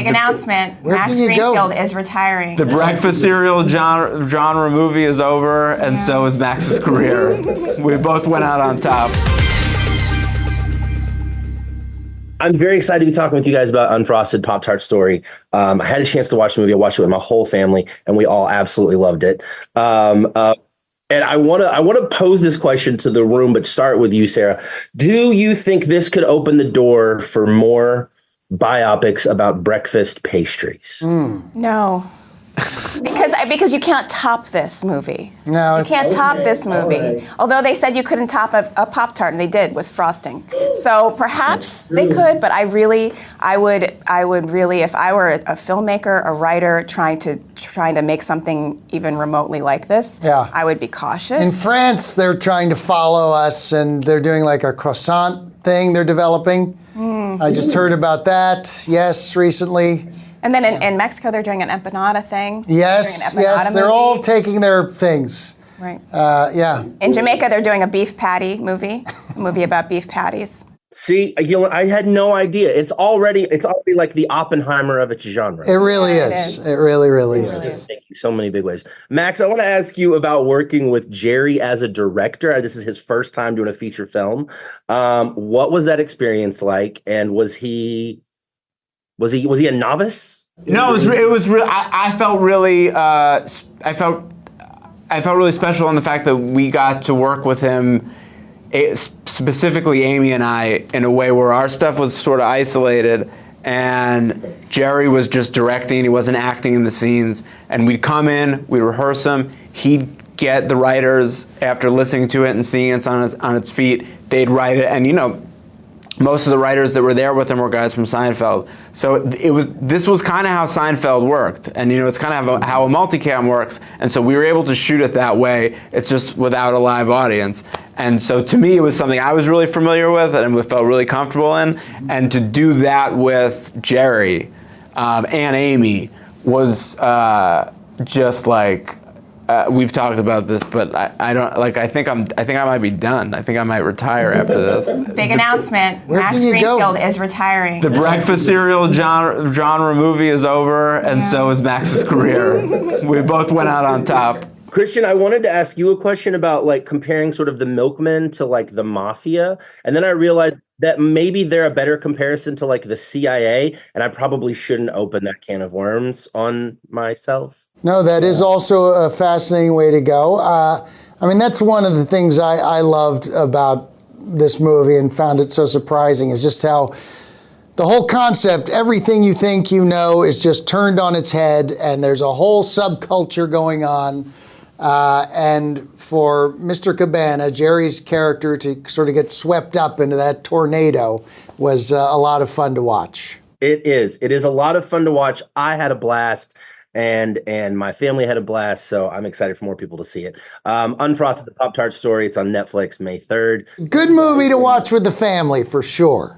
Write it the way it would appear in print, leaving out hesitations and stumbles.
Big announcement. Where Max can you go? Greenfield is retiring. The breakfast cereal genre movie is over, and so is Max's career. We both went out on top. I'm very excited to be talking with you guys about Unfrosted Pop-Tart Story. I had a chance to watch the movie. I watched it with my whole family, and we all absolutely loved it. And I want to pose this question to the room, but start with you, Sarah. Do you think this could open the door for more biopics about breakfast pastries? No. Because you can't top this movie. No, you can't top this movie. Right. Although they said you couldn't top a Pop-Tart, and they did with frosting. So perhaps they could, but I would really, if I were a filmmaker, a writer trying to make something even remotely like this, I would be cautious. In France, they're trying to follow us, and they're doing like a croissant thing they're developing. I just heard about that, recently. And then in Mexico, they're doing an empanada thing. Yes, they're all taking their things. Right. In Jamaica, they're doing a beef patty movie, a movie about beef patties. See, I had no idea. It's already like the Oppenheimer of its genre. It really is. It really, really is. Thank you. So many big ways. Max, I want to ask you about working with Jerry as a director. This is his first time doing a feature film. What was that experience like? And was he a novice? No, it was real. I felt really I felt really special in the fact that we got to work with him, specifically Amy and I, in a way where our stuff was sort of isolated and Jerry was just directing. He wasn't acting in the scenes, and we'd come in, we'd rehearse them. He'd get the writers, after listening to it and seeing it on its feet, they'd write it, and most of the writers that were there with him were guys from Seinfeld. So this was kind of how Seinfeld worked. And it's kind of how a multicam works. And so we were able to shoot it that way. It's just without a live audience. And so to me, it was something I was really familiar with and felt really comfortable in. And to do that with Jerry and Amy was just like, we've talked about this, but I think I might be done. I think I might retire after this. Big announcement. Max Greenfield is retiring. The breakfast cereal genre movie is over, and so is Max's career. We both went out on top. Christian, I wanted to ask you a question about comparing sort of the milkmen to the mafia. And then I realized that maybe they're a better comparison to the CIA, and I probably shouldn't open that can of worms on myself. No, that is also a fascinating way to go. That's one of the things I loved about this movie and found it so surprising, is just how the whole concept, everything you think you know, is just turned on its head, and there's a whole subculture going on. And for Mr. Cabana, Jerry's character, to sort of get swept up into that tornado was a lot of fun to watch. It is. It is a lot of fun to watch. I had a blast. And my family had a blast, so I'm excited for more people to see it. Unfrosted, the Pop-Tart Story. It's on Netflix May 3rd. Good movie to watch with the family, for sure.